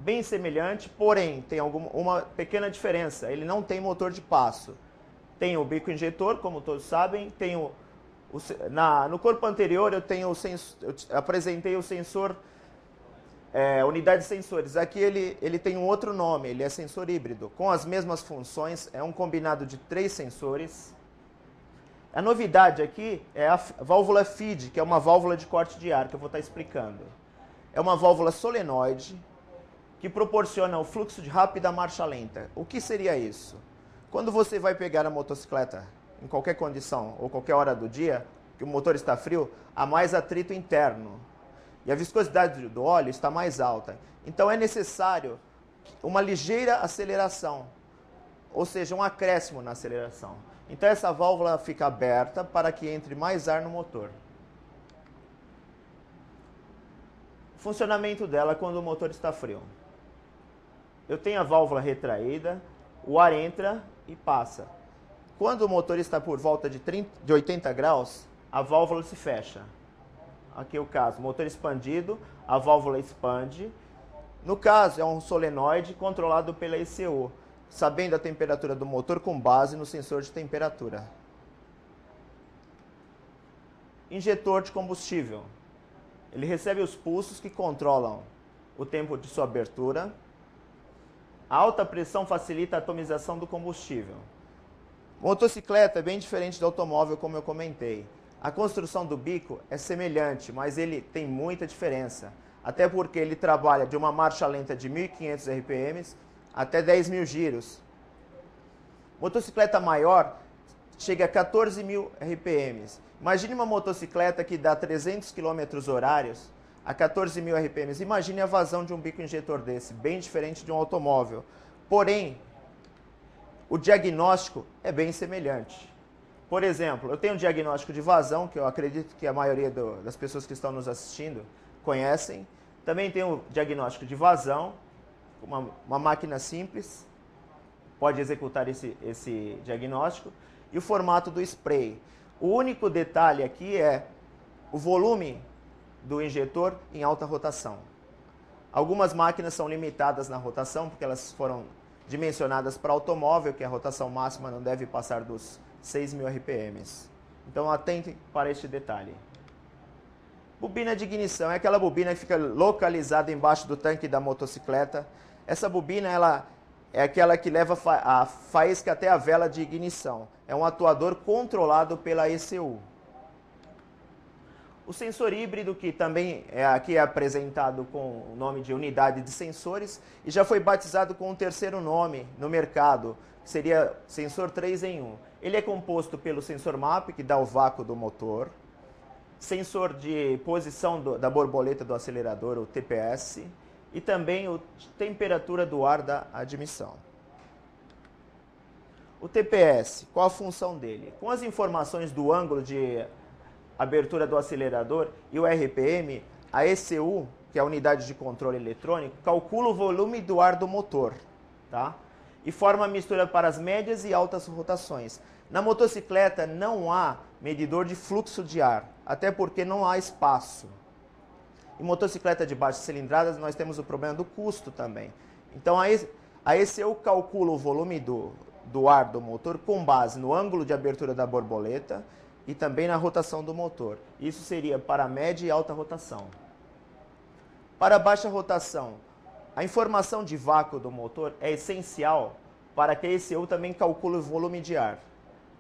bem semelhante, porém tem uma pequena diferença. Ele não tem motor de passo. Tem o bico injetor, como todos sabem. Tem no corpo anterior eu apresentei o sensor, unidade de sensores. Aqui ele tem um outro nome, ele é sensor híbrido, com as mesmas funções. É um combinado de 3 sensores. A novidade aqui é a válvula feed, que é uma válvula de corte de ar, que eu vou estar explicando. É uma válvula solenoide que proporciona o fluxo de rápida marcha lenta. O que seria isso? Quando você vai pegar a motocicleta, em qualquer condição ou qualquer hora do dia, que o motor está frio, há mais atrito interno. E a viscosidade do óleo está mais alta. Então é necessário uma ligeira aceleração, ou seja, um acréscimo na aceleração. Então essa válvula fica aberta para que entre mais ar no motor. O funcionamento dela quando o motor está frio. Eu tenho a válvula retraída, o ar entra e passa. Quando o motor está por volta de 80 graus, a válvula se fecha. Aqui é o caso, motor expandido, a válvula expande. No caso, é um solenoide controlado pela ECU, sabendo a temperatura do motor com base no sensor de temperatura. Injetor de combustível. Ele recebe os pulsos que controlam o tempo de sua abertura. A alta pressão facilita a atomização do combustível. Motocicleta é bem diferente do automóvel, como eu comentei. A construção do bico é semelhante, mas ele tem muita diferença. Até porque ele trabalha de uma marcha lenta de 1.500 RPM até 10.000 giros. Motocicleta maior chega a 14.000 RPM. Imagine uma motocicleta que dá 300 km horários a 14.000 RPM. Imagine a vazão de um bico injetor desse, bem diferente de um automóvel. Porém, o diagnóstico é bem semelhante. Por exemplo, eu tenho um diagnóstico de vazão, que eu acredito que a maioria das pessoas que estão nos assistindo conhecem. Também tenho o diagnóstico de vazão, uma máquina simples pode executar esse diagnóstico. E o formato do spray. O único detalhe aqui é o volume do injetor em alta rotação. Algumas máquinas são limitadas na rotação, porque elas foram dimensionadas para automóvel, que a rotação máxima não deve passar dos 6.000 RPM. Então atentem para este detalhe. Bobina de ignição é aquela bobina que fica localizada embaixo do tanque da motocicleta. Essa bobina é aquela que leva a faísca até a vela de ignição. É um atuador controlado pela ECU. O sensor híbrido, que também aqui é apresentado com o nome de unidade de sensores, e já foi batizado com um terceiro nome no mercado, que seria sensor 3 em 1. Ele é composto pelo sensor MAP, que dá o vácuo do motor, sensor de posição da borboleta do acelerador, o TPS, e também a temperatura do ar da admissão. O TPS, qual a função dele? Com as informações do ângulo de abertura do acelerador e o RPM, a ECU, que é a unidade de controle eletrônico, calcula o volume do ar do motor, tá? E forma a mistura para as médias e altas rotações. Na motocicleta não há medidor de fluxo de ar, até porque não há espaço. Em motocicleta de baixas cilindradas nós temos o problema do custo também. Então a ECU calcula o volume do ar do motor com base no ângulo de abertura da borboleta e também na rotação do motor. Isso seria para média e alta rotação. Para baixa rotação, a informação de vácuo do motor é essencial para que a ECU também calcule o volume de ar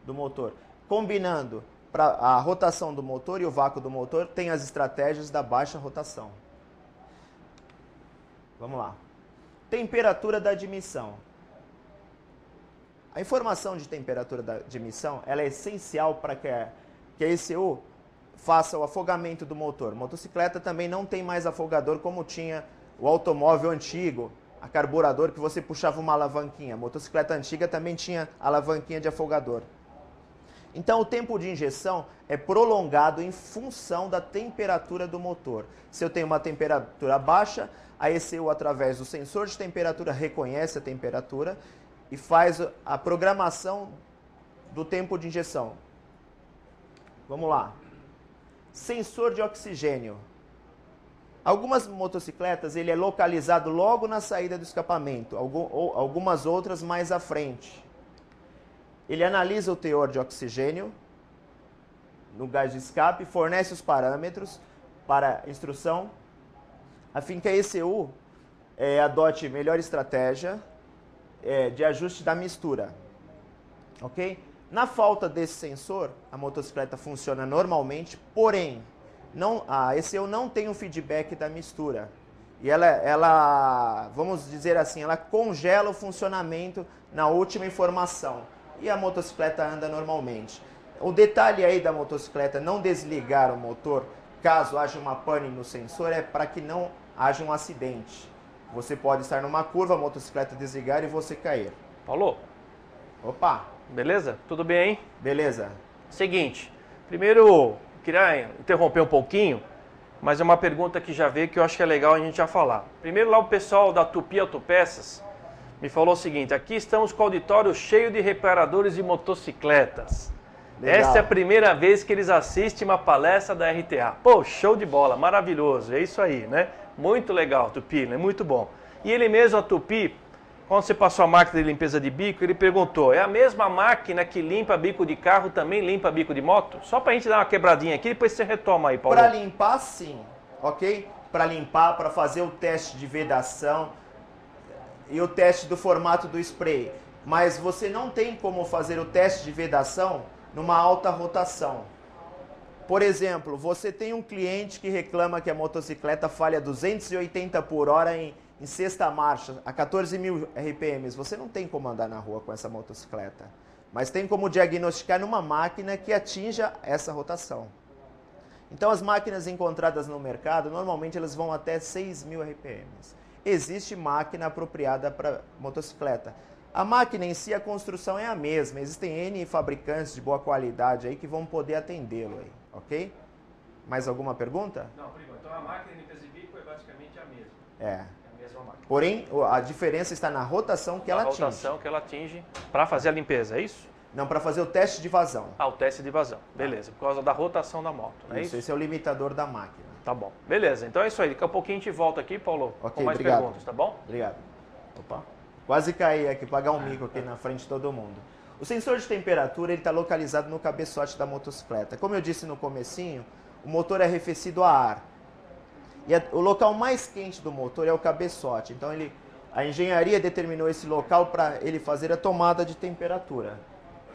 do motor. Combinando a rotação do motor e o vácuo do motor, tem as estratégias da baixa rotação. Vamos lá. Temperatura da admissão. A informação de temperatura da admissão ela é essencial para que a ECU faça o afogamento do motor. Motocicleta também não tem mais afogador como tinha o automóvel antigo, a carburador, que você puxava uma alavanquinha. A motocicleta antiga também tinha alavanquinha de afogador. Então o tempo de injeção é prolongado em função da temperatura do motor. Se eu tenho uma temperatura baixa, a ECU, através do sensor de temperatura, reconhece a temperatura e faz a programação do tempo de injeção. Vamos lá. Sensor de oxigênio. Algumas motocicletas ele é localizado logo na saída do escapamento, algumas outras mais à frente. Ele analisa o teor de oxigênio no gás de escape, fornece os parâmetros para instrução, a fim que a ECU adote melhor estratégia de ajuste da mistura. Ok? Na falta desse sensor, a motocicleta funciona normalmente, porém, a ECU não tem um feedback da mistura. E ela, vamos dizer assim, ela congela o funcionamento na última informação. E a motocicleta anda normalmente. O detalhe aí da motocicleta não desligar o motor, caso haja uma pane no sensor, é para que não haja um acidente. Você pode estar numa curva, a motocicleta desligar e você cair. Paulo? Opa! Beleza? Tudo bem, hein? Beleza. Seguinte, primeiro, queria interromper um pouquinho, mas é uma pergunta que já veio que eu acho que é legal a gente já falar. Primeiro lá o pessoal da Tupi Autopeças me falou o seguinte: aqui estamos com o auditório cheio de reparadores de motocicletas. Legal. Essa é a primeira vez que eles assistem uma palestra da RTA. Pô, show de bola, maravilhoso, é isso aí, né? Muito legal, Tupi, né? Muito bom. E ele mesmo, a Tupi, quando você passou a máquina de limpeza de bico, ele perguntou: é a mesma máquina que limpa bico de carro, também limpa bico de moto? Só pra gente dar uma quebradinha aqui, depois você retoma aí, Paulo. Para limpar, sim, ok? Para limpar, para fazer o teste de vedação e o teste do formato do spray. Mas você não tem como fazer o teste de vedação numa alta rotação. Por exemplo, você tem um cliente que reclama que a motocicleta falha 280 por hora em sexta marcha, a 14.000 RPMs. Você não tem como andar na rua com essa motocicleta. Mas tem como diagnosticar numa máquina que atinja essa rotação. Então as máquinas encontradas no mercado, normalmente elas vão até 6.000 RPMs. Existe máquina apropriada para motocicleta. A máquina em si, a construção é a mesma. Existem N fabricantes de boa qualidade aí que vão poder atendê-lo aí, ok? Mais alguma pergunta? Não, por enquanto. Então a máquina de limpeza de bico é basicamente a mesma. É. A mesma máquina. Porém, a diferença está na rotação que ela atinge. Na rotação que ela atinge para fazer a limpeza, é isso? Não, para fazer o teste de vazão. Ah, o teste de vazão. Beleza, por causa da rotação da moto, não é isso? Esse é o limitador da máquina. Tá bom. Beleza, então é isso aí. Daqui a pouquinho a gente volta aqui, Paulo, com mais obrigado. perguntas, tá bom? Obrigado. Opa. Quase caí aqui, pagar um mico aqui na frente de todo mundo. O sensor de temperatura está localizado no cabeçote da motocicleta. Como eu disse no comecinho, o motor é arrefecido a ar. E o local mais quente do motor é o cabeçote. Então a engenharia determinou esse local para ele fazer a tomada de temperatura.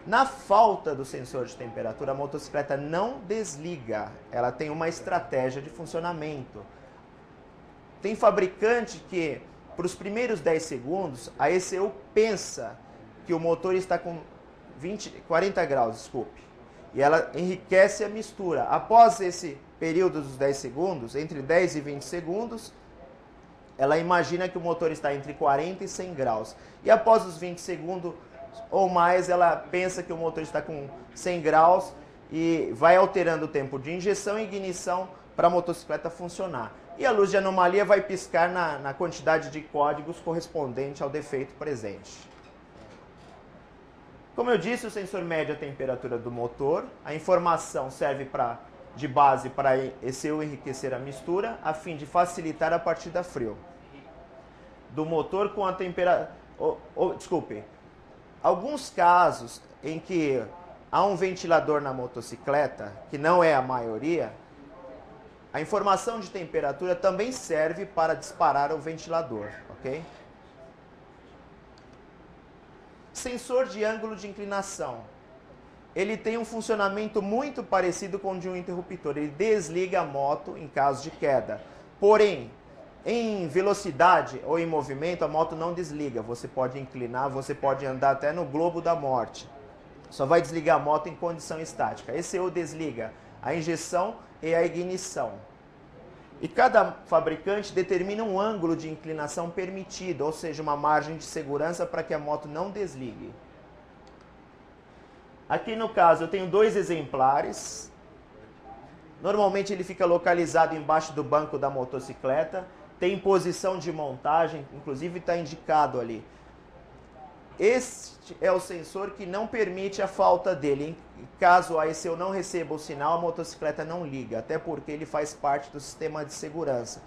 Na falta do sensor de temperatura, a motocicleta não desliga. Ela tem uma estratégia de funcionamento. Tem fabricante que, para os primeiros 10 segundos, a ECU pensa que o motor está com 40 graus, desculpe. E ela enriquece a mistura. Após esse período dos 10 segundos, entre 10 e 20 segundos, ela imagina que o motor está entre 40 e 100 graus. E após os 20 segundos ou mais, ela pensa que o motor está com 100 graus e vai alterando o tempo de injeção e ignição para a motocicleta funcionar. E a luz de anomalia vai piscar na quantidade de códigos correspondente ao defeito presente. Como eu disse, o sensor mede a temperatura do motor. A informação serve de base para a ECU enriquecer a mistura, a fim de facilitar a partida frio do motor com a temperatura... desculpe. Alguns casos em que há um ventilador na motocicleta, que não é a maioria, a informação de temperatura também serve para disparar o ventilador, ok? Sensor de ângulo de inclinação. Ele tem um funcionamento muito parecido com o de um interruptor. Ele desliga a moto em caso de queda. Porém, em velocidade ou em movimento, a moto não desliga. Você pode inclinar, você pode andar até no globo da morte. Só vai desligar a moto em condição estática. ECU desliga a injeção e a ignição. E cada fabricante determina um ângulo de inclinação permitido, ou seja, uma margem de segurança para que a moto não desligue. Aqui no caso eu tenho 2 exemplares. Normalmente ele fica localizado embaixo do banco da motocicleta. Tem posição de montagem, inclusive está indicado ali. Este é o sensor que não permite a falta dele. Caso a ECU não receba o sinal, a motocicleta não liga, até porque ele faz parte do sistema de segurança.